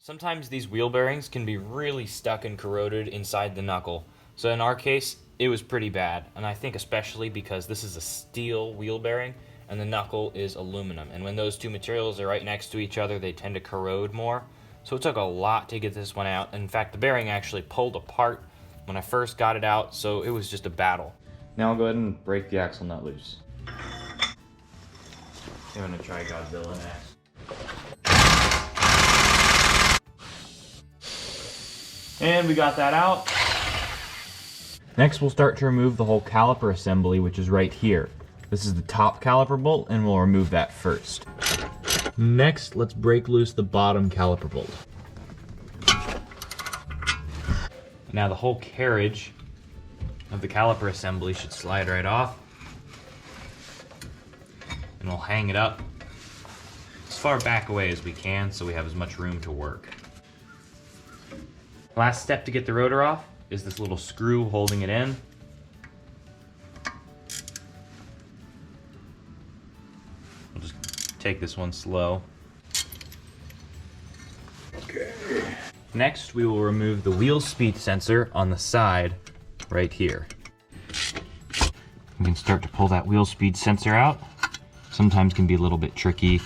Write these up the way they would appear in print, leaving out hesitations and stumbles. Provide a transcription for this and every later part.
Sometimes these wheel bearings can be really stuck and corroded inside the knuckle. So in our case, it was pretty bad. And I think especially because this is a steel wheel bearing and the knuckle is aluminum. And when those two materials are right next to each other, they tend to corrode more. So it took a lot to get this one out. In fact, the bearing actually pulled apart when I first got it out, so it was just a battle. Now I'll go ahead and break the axle nut loose. I'm gonna try Godzilla next. And we got that out. Next, we'll start to remove the whole caliper assembly, which is right here. This is the top caliper bolt, and we'll remove that first. Next, let's break loose the bottom caliper bolt. Now the whole carriage of the caliper assembly should slide right off. And we'll hang it up as far back away as we can so we have as much room to work. Last step to get the rotor off is this little screw holding it in. We'll just take this one slow. Okay. Next, we will remove the wheel speed sensor on the side right here. We can start to pull that wheel speed sensor out. Sometimes can be a little bit tricky.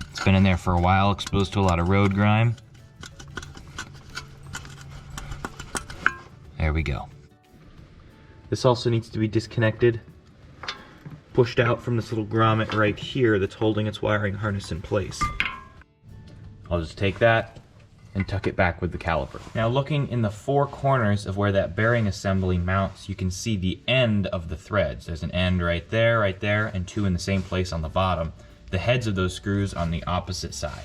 It's been in there for a while, exposed to a lot of road grime. There we go. This also needs to be disconnected, pushed out from this little grommet right here that's holding its wiring harness in place. I'll just take that and tuck it back with the caliper. Now looking in the four corners of where that bearing assembly mounts, you can see the end of the threads. There's an end right there, and two in the same place on the bottom. The heads of those screws on the opposite side.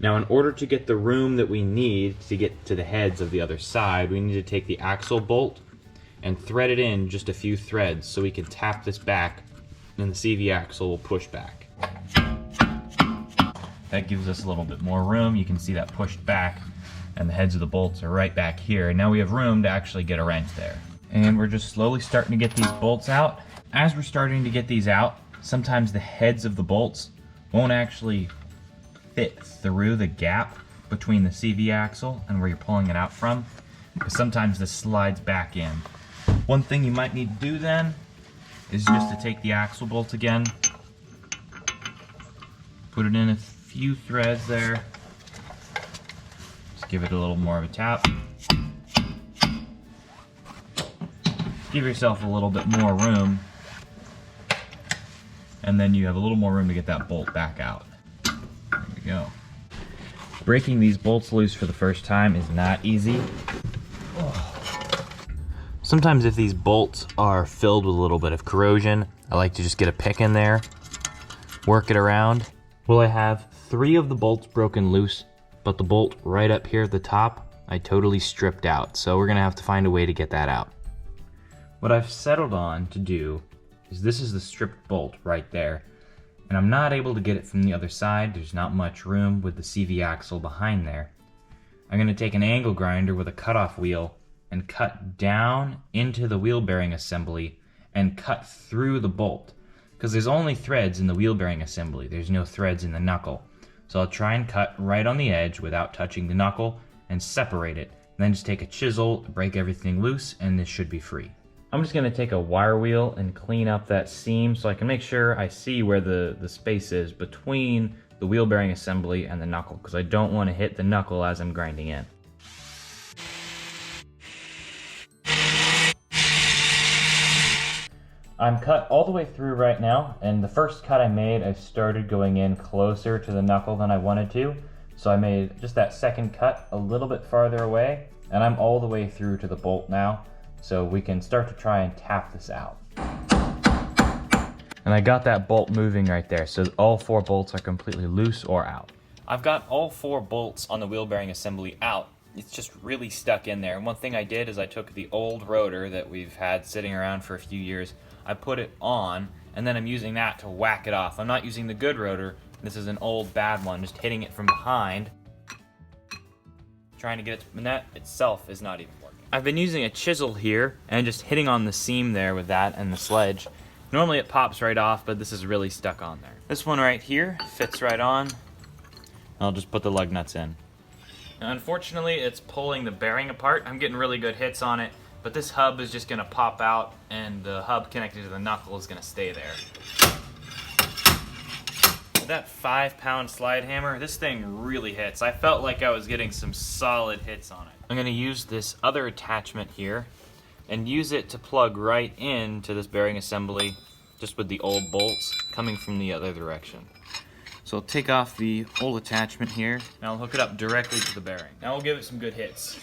Now in order to get the room that we need to get to the heads of the other side, we need to take the axle bolt and thread it in just a few threads so we can tap this back and the CV axle will push back. That gives us a little bit more room. You can see that pushed back and the heads of the bolts are right back here. And now we have room to actually get a wrench there. And we're just slowly starting to get these bolts out. As we're starting to get these out, sometimes the heads of the bolts won't actually fit through the gap between the CV axle and where you're pulling it out from, because sometimes this slides back in. One thing you might need to do then is just to take the axle bolt again, put it in a few threads there, just give it a little more of a tap. Give yourself a little bit more room, and then you have a little more room to get that bolt back out. There we go. Breaking these bolts loose for the first time is not easy. Sometimes if these bolts are filled with a little bit of corrosion, I like to just get a pick in there, work it around. Well, I have 3 of the bolts broken loose, but the bolt right up here at the top, I totally stripped out. So we're gonna have to find a way to get that out. What I've settled on to do is this is the stripped bolt right there. And I'm not able to get it from the other side. There's not much room with the CV axle behind there. I'm gonna take an angle grinder with a cutoff wheel and cut down into the wheel bearing assembly and cut through the bolt. Because there's only threads in the wheel bearing assembly. There's no threads in the knuckle. So I'll try and cut right on the edge without touching the knuckle and separate it. And then just take a chisel, break everything loose, and this should be free. I'm just gonna take a wire wheel and clean up that seam so I can make sure I see where the space is between the wheel bearing assembly and the knuckle, because I don't want to hit the knuckle as I'm grinding in. I'm cut all the way through right now, and the first cut I made, I started going in closer to the knuckle than I wanted to. So I made just that second cut a little bit farther away, and I'm all the way through to the bolt now. So we can start to try and tap this out. And I got that bolt moving right there, so all 4 bolts are completely loose or out. I've got all 4 bolts on the wheel bearing assembly out. It's just really stuck in there. And one thing I did is I took the old rotor that we've had sitting around for a few years, I put it on, and then I'm using that to whack it off. I'm not using the good rotor. This is an old bad one, just hitting it from behind, trying to get it, and that itself is not even working. I've been using a chisel here and just hitting on the seam there with that and the sledge. Normally it pops right off, but this is really stuck on there. This one right here fits right on. I'll just put the lug nuts in. Now, unfortunately, it's pulling the bearing apart. I'm getting really good hits on it, but this hub is just gonna pop out and the hub connected to the knuckle is gonna stay there. With that 5-pound slide hammer, this thing really hits. I felt like I was getting some solid hits on it. I'm gonna use this other attachment here and use it to plug right into this bearing assembly, just with the old bolts coming from the other direction. So I'll take off the old attachment here, and I'll hook it up directly to the bearing. Now we'll give it some good hits.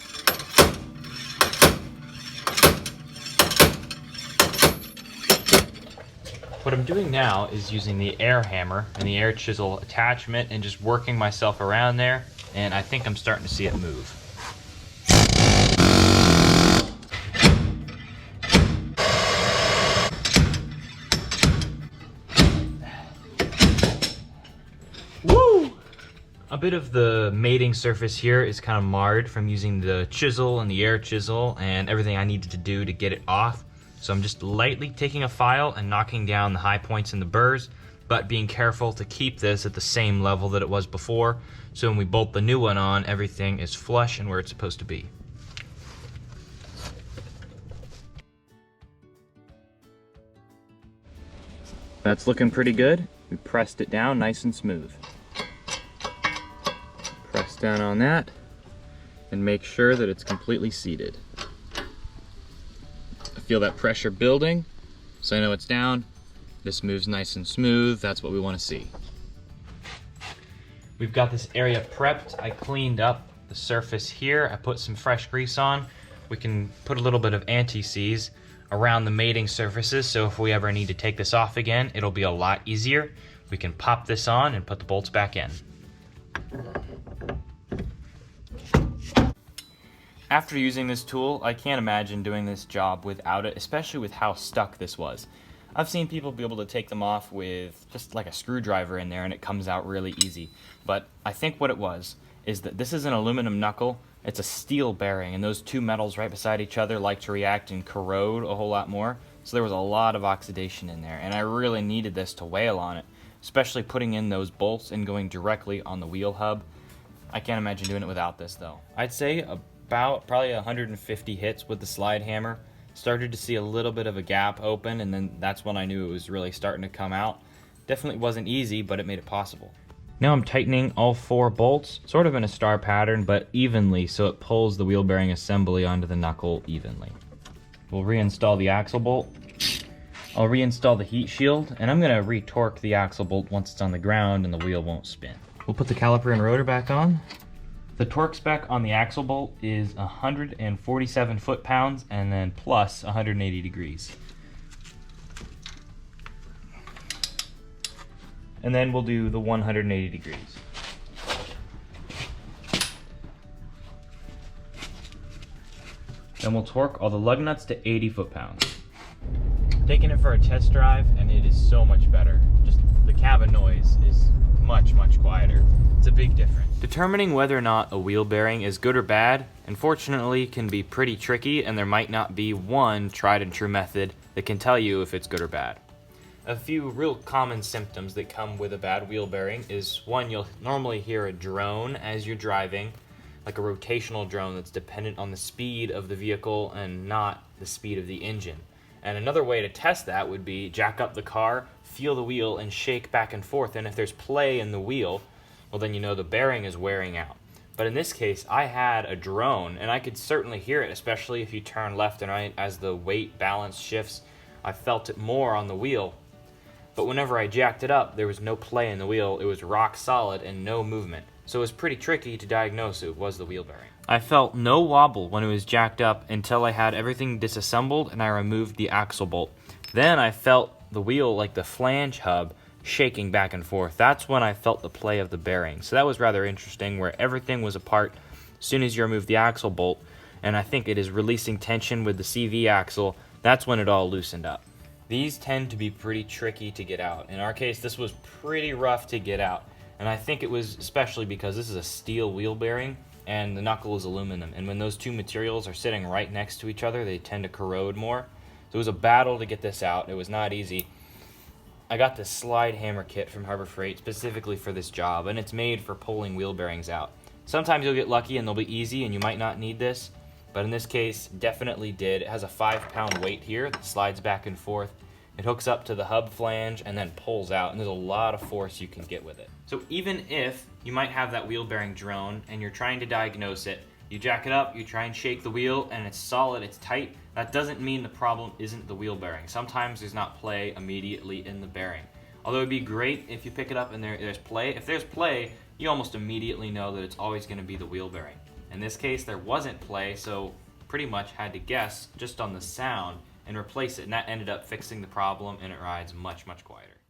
What I'm doing now is using the air hammer and the air chisel attachment and just working myself around there, and I think I'm starting to see it move. Woo! A bit of the mating surface here is kind of marred from using the chisel and the air chisel and everything I needed to do to get it off. So I'm just lightly taking a file and knocking down the high points in the burrs, but being careful to keep this at the same level that it was before, so when we bolt the new one on, everything is flush and where it's supposed to be. That's looking pretty good. We pressed it down nice and smooth. Press down on that and make sure that it's completely seated. I feel that pressure building, so I know it's down. This moves nice and smooth. That's what we want to see. We've got this area prepped. I cleaned up the surface here. I put some fresh grease on. We can put a little bit of anti-seize around the mating surfaces, so if we ever need to take this off again, it'll be a lot easier. We can pop this on and put the bolts back in. After using this tool, I can't imagine doing this job without it, especially with how stuck this was. I've seen people be able to take them off with just like a screwdriver in there and it comes out really easy. But I think what it was is that this is an aluminum knuckle, it's a steel bearing, and those two metals right beside each other like to react and corrode a whole lot more. So there was a lot of oxidation in there, and I really needed this to wail on it, especially putting in those bolts and going directly on the wheel hub. I can't imagine doing it without this though. I'd say about probably 150 hits with the slide hammer. Started to see a little bit of a gap open, and then that's when I knew it was really starting to come out. Definitely wasn't easy, but it made it possible. Now I'm tightening all 4 bolts, sort of in a star pattern, but evenly, so it pulls the wheel bearing assembly onto the knuckle evenly. We'll reinstall the axle bolt. I'll reinstall the heat shield, and I'm gonna re-torque the axle bolt once it's on the ground and the wheel won't spin. We'll put the caliper and rotor back on. The torque spec on the axle bolt is 147 foot-pounds and then plus 180 degrees. And then we'll do the 180 degrees. Then we'll torque all the lug nuts to 80 foot-pounds. Taking it for a test drive, and it is so much better. Just the cabin noise is much, much quieter. It's a big difference. Determining whether or not a wheel bearing is good or bad, unfortunately, can be pretty tricky, and there might not be one tried and true method that can tell you if it's good or bad. A few real common symptoms that come with a bad wheel bearing is, one, you'll normally hear a drone as you're driving, like a rotational drone that's dependent on the speed of the vehicle and not the speed of the engine. And another way to test that would be jack up the car, feel the wheel, and shake back and forth. And if there's play in the wheel, well, then you know the bearing is wearing out. But in this case, I had a drone, and I could certainly hear it, especially if you turn left and right as the weight balance shifts. I felt it more on the wheel. But whenever I jacked it up, there was no play in the wheel. It was rock solid and no movement. So it was pretty tricky to diagnose it was the wheel bearing. I felt no wobble when it was jacked up until I had everything disassembled and I removed the axle bolt. Then I felt the wheel, like the flange hub, shaking back and forth. That's when I felt the play of the bearing. So that was rather interesting, where everything was apart as soon as you remove the axle bolt, and I think it is releasing tension with the CV axle. That's when it all loosened up. These tend to be pretty tricky to get out. In our case, this was pretty rough to get out, and I think it was especially because this is a steel wheel bearing and the knuckle is aluminum, and when those two materials are sitting right next to each other, they tend to corrode more. So it was a battle to get this out. It was not easy. I got this slide hammer kit from Harbor Freight specifically for this job, and it's made for pulling wheel bearings out. Sometimes you'll get lucky and they'll be easy and you might not need this, but in this case, definitely did. It has a 5-pound weight here that slides back and forth. It hooks up to the hub flange and then pulls out, and there's a lot of force you can get with it. So even if you might have that wheel bearing drone and you're trying to diagnose it, you jack it up, you try and shake the wheel, and it's solid, it's tight, that doesn't mean the problem isn't the wheel bearing. Sometimes there's not play immediately in the bearing. Although it'd be great if you pick it up and there's play. If there's play, you almost immediately know that it's always going to be the wheel bearing. In this case, there wasn't play, so pretty much had to guess just on the sound and replace it, and that ended up fixing the problem, and it rides much, much quieter.